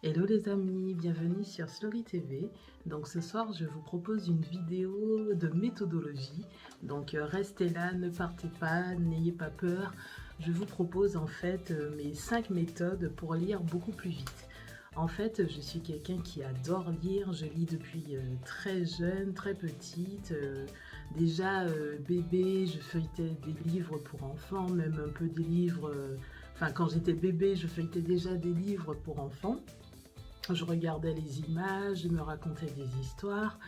Hello les amis, bienvenue sur Slory TV. Donc ce soir, je vous propose une vidéo de méthodologie. Donc restez là, ne partez pas, n'ayez pas peur. Je vous propose en fait mes 5 méthodes pour lire beaucoup plus vite. En fait, je suis quelqu'un qui adore lire. Je lis depuis très jeune, très petite. Bébé, je feuilletais des livres pour enfants, même un peu des livres... Enfin, quand j'étais bébé, je feuilletais déjà des livres pour enfants. Je regardais les images, je me racontais des histoires.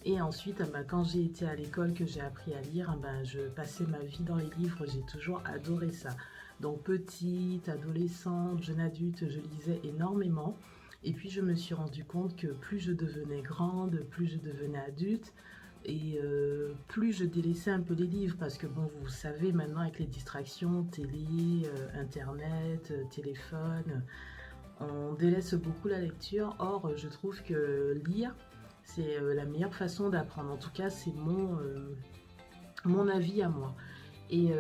Et ensuite, quand j'ai été à l'école, que j'ai appris à lire, je passais ma vie dans les livres. J'ai toujours adoré ça. Donc petite, adolescente, jeune adulte, je lisais énormément. Et puis je me suis rendu compte que plus je devenais grande, plus je devenais adulte, et plus je délaissais un peu les livres, parce que bon, vous savez maintenant avec les distractions, télé, internet, téléphone, on délaisse beaucoup la lecture. Or, je trouve que lire, c'est la meilleure façon d'apprendre. En tout cas, c'est mon avis à moi. Et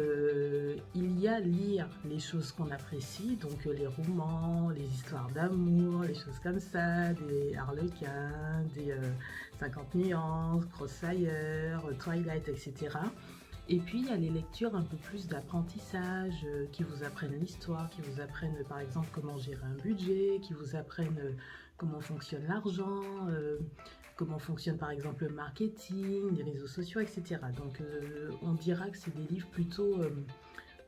il y a lire les choses qu'on apprécie, donc les romans, les histoires d'amour, les choses comme ça, des Harlequins, des 50 nuances, Crossfire, Twilight, etc. Et puis il y a les lectures un peu plus d'apprentissage, qui vous apprennent l'histoire, qui vous apprennent par exemple comment gérer un budget, qui vous apprennent comment fonctionne l'argent, comment fonctionne par exemple le marketing, les réseaux sociaux, etc. Donc on dira que c'est des livres plutôt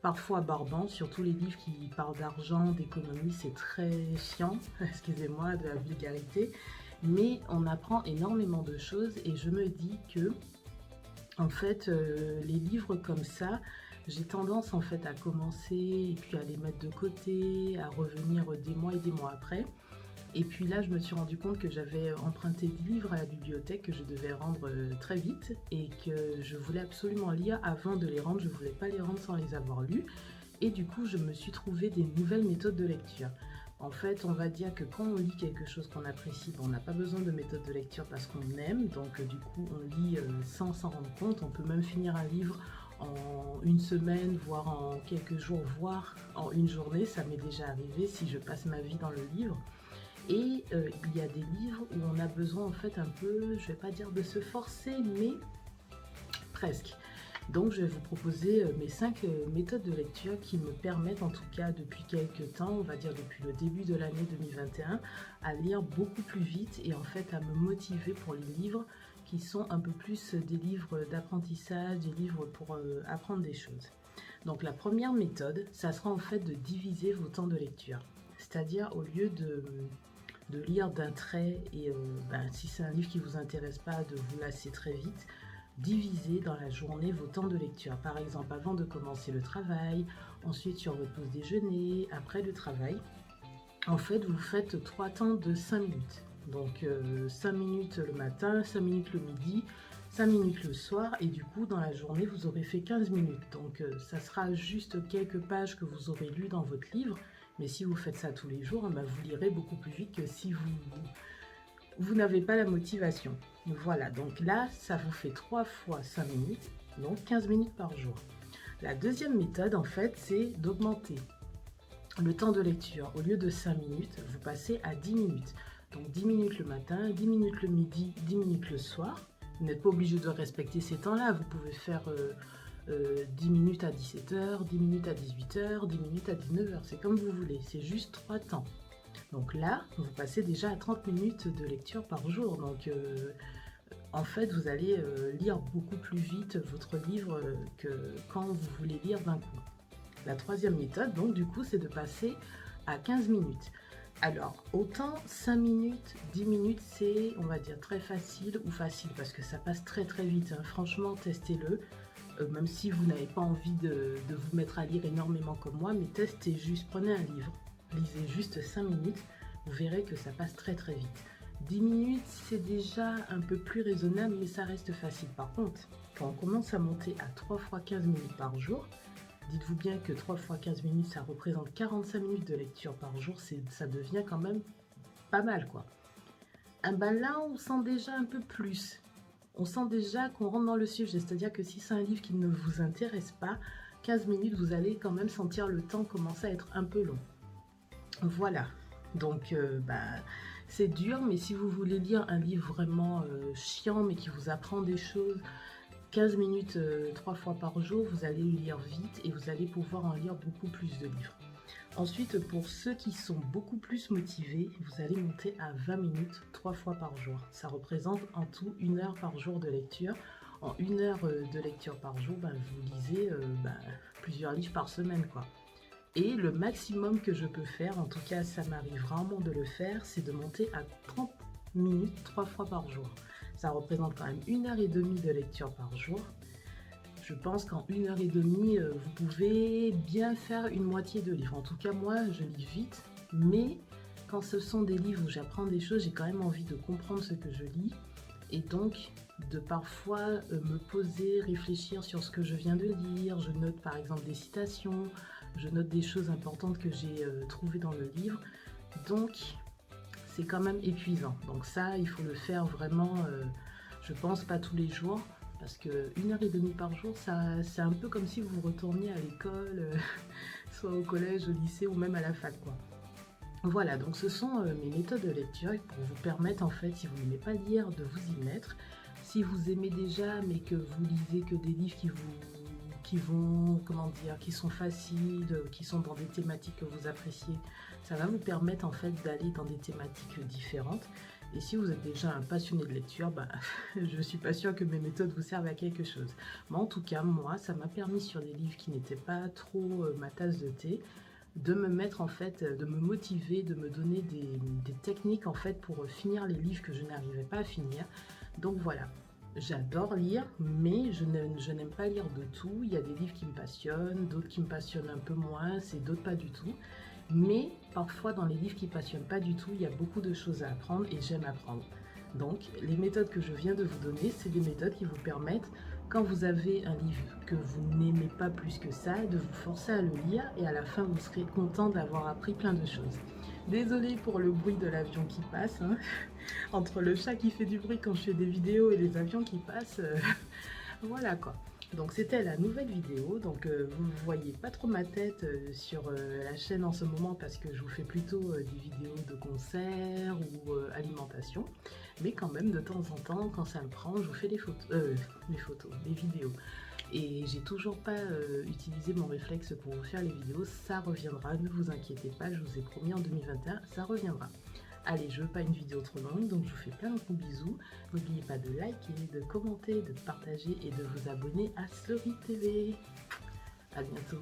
parfois barbants, surtout les livres qui parlent d'argent, d'économie, c'est très chiant, excusez-moi de la vulgarité, mais on apprend énormément de choses et je me dis que en fait les livres comme ça, j'ai tendance en fait à commencer et puis à les mettre de côté, à revenir des mois et des mois après. Et puis là, je me suis rendu compte que j'avais emprunté des livres à la bibliothèque que je devais rendre très vite et que je voulais absolument lire avant de les rendre. Je ne voulais pas les rendre sans les avoir lus. Et du coup, je me suis trouvé des nouvelles méthodes de lecture. En fait, on va dire que quand on lit quelque chose qu'on apprécie, on n'a pas besoin de méthode de lecture parce qu'on aime. Donc du coup, on lit sans s'en rendre compte. On peut même finir un livre en une semaine, voire en quelques jours, voire en une journée. Ça m'est déjà arrivé si je passe ma vie dans le livre. Et il y a des livres où on a besoin en fait un peu, je vais pas dire de se forcer, mais presque. Donc je vais vous proposer mes 5 méthodes de lecture qui me permettent en tout cas depuis quelques temps, on va dire depuis le début de l'année 2021, à lire beaucoup plus vite et en fait à me motiver pour les livres qui sont un peu plus des livres d'apprentissage, des livres pour apprendre des choses. Donc la première méthode, ça sera en fait de diviser vos temps de lecture. C'est-à-dire au lieu de lire d'un trait et si c'est un livre qui ne vous intéresse pas, de vous lasser très vite, divisez dans la journée vos temps de lecture. Par exemple, avant de commencer le travail, ensuite sur votre pause déjeuner, après le travail. En fait, vous faites 3 temps de 5 minutes. Donc 5 minutes le matin, 5 minutes le midi, 5 minutes le soir et du coup dans la journée vous aurez fait 15 minutes. Donc ça sera juste quelques pages que vous aurez lues dans votre livre. Mais si vous faites ça tous les jours, vous lirez beaucoup plus vite que si vous n'avez pas la motivation. Voilà, donc là, ça vous fait 3 fois 5 minutes, donc 15 minutes par jour. La deuxième méthode, en fait, c'est d'augmenter le temps de lecture. Au lieu de 5 minutes, vous passez à 10 minutes. Donc 10 minutes le matin, 10 minutes le midi, 10 minutes le soir. Vous n'êtes pas obligé de respecter ces temps-là, vous pouvez faire... 10 minutes à 17h, 10 minutes à 18h, 10 minutes à 19h, c'est comme vous voulez, c'est juste 3 temps. Donc là, vous passez déjà à 30 minutes de lecture par jour. Donc en fait, vous allez lire beaucoup plus vite votre livre que quand vous voulez lire d'un coup. La troisième méthode, donc du coup, c'est de passer à 15 minutes. Alors, autant 5 minutes, 10 minutes, c'est, on va dire, très facile ou facile, parce que ça passe très très vite. Hein. Franchement, testez-le. Même si vous n'avez pas envie de vous mettre à lire énormément comme moi, mais testez juste, prenez un livre, lisez juste 5 minutes, vous verrez que ça passe très très vite. 10 minutes, c'est déjà un peu plus raisonnable, mais ça reste facile. Par contre, quand on commence à monter à 3 fois 15 minutes par jour, dites-vous bien que 3 fois 15 minutes, ça représente 45 minutes de lecture par jour, ça devient quand même pas mal, quoi. Là, on sent déjà un peu plus. On sent déjà qu'on rentre dans le sujet, c'est-à-dire que si c'est un livre qui ne vous intéresse pas, 15 minutes, vous allez quand même sentir le temps commencer à être un peu long. Voilà. Donc, c'est dur, mais si vous voulez lire un livre vraiment chiant, mais qui vous apprend des choses, 15 minutes 3 fois par jour, vous allez le lire vite et vous allez pouvoir en lire beaucoup plus de livres. Ensuite, pour ceux qui sont beaucoup plus motivés, vous allez monter à 20 minutes 3 fois par jour. Ça représente en tout 1 heure par jour de lecture. En 1 heure de lecture par jour, vous lisez plusieurs livres par semaine, quoi. Et le maximum que je peux faire, en tout cas ça m'arrive rarement de le faire, c'est de monter à 30 minutes 3 fois par jour. Ça représente quand même 1 heure et demie de lecture par jour. Je pense qu'en 1 heure et demie, vous pouvez bien faire une moitié de livre. En tout cas, moi, je lis vite, mais quand ce sont des livres où j'apprends des choses, j'ai quand même envie de comprendre ce que je lis et donc de parfois me poser, réfléchir sur ce que je viens de lire. Je note par exemple des citations, je note des choses importantes que j'ai trouvées dans le livre. Donc, c'est quand même épuisant. Donc ça, il faut le faire vraiment, je pense, pas tous les jours. Parce que 1 heure et demie par jour, c'est un peu comme si vous retourniez à l'école, soit au collège, au lycée ou même à la fac, quoi. Voilà, donc ce sont mes méthodes de lecture pour vous permettre, en fait, si vous n'aimez pas lire, de vous y mettre. Si vous aimez déjà, mais que vous lisez que des livres qui sont faciles, qui sont dans des thématiques que vous appréciez, ça va vous permettre, en fait, d'aller dans des thématiques différentes. Et si vous êtes déjà un passionné de lecture, je ne suis pas sûre que mes méthodes vous servent à quelque chose. Mais en tout cas, moi, ça m'a permis sur des livres qui n'étaient pas trop ma tasse de thé, de me mettre en fait, de me motiver, de me donner des techniques en fait pour finir les livres que je n'arrivais pas à finir. Donc voilà, j'adore lire, mais je n'aime pas lire de tout. Il y a des livres qui me passionnent, d'autres qui me passionnent un peu moins, c'est d'autres pas du tout. Mais parfois dans les livres qui ne passionnent pas du tout, il y a beaucoup de choses à apprendre et j'aime apprendre. Donc les méthodes que je viens de vous donner, c'est des méthodes qui vous permettent, quand vous avez un livre que vous n'aimez pas plus que ça, de vous forcer à le lire et à la fin vous serez content d'avoir appris plein de choses. Désolée pour le bruit de l'avion qui passe, hein. Entre le chat qui fait du bruit quand je fais des vidéos et les avions qui passent, voilà quoi. Donc c'était la nouvelle vidéo, donc vous ne voyez pas trop ma tête sur la chaîne en ce moment parce que je vous fais plutôt des vidéos de concerts ou alimentation, mais quand même de temps en temps quand ça me prend je vous fais les vidéos. Et j'ai toujours pas utilisé mon réflexe pour vous faire les vidéos, ça reviendra, ne vous inquiétez pas, je vous ai promis en 2021, ça reviendra. Allez, je veux pas une vidéo trop longue, donc je vous fais plein de gros bisous. N'oubliez pas de liker, de commenter, de partager et de vous abonner à Slory TV. À bientôt.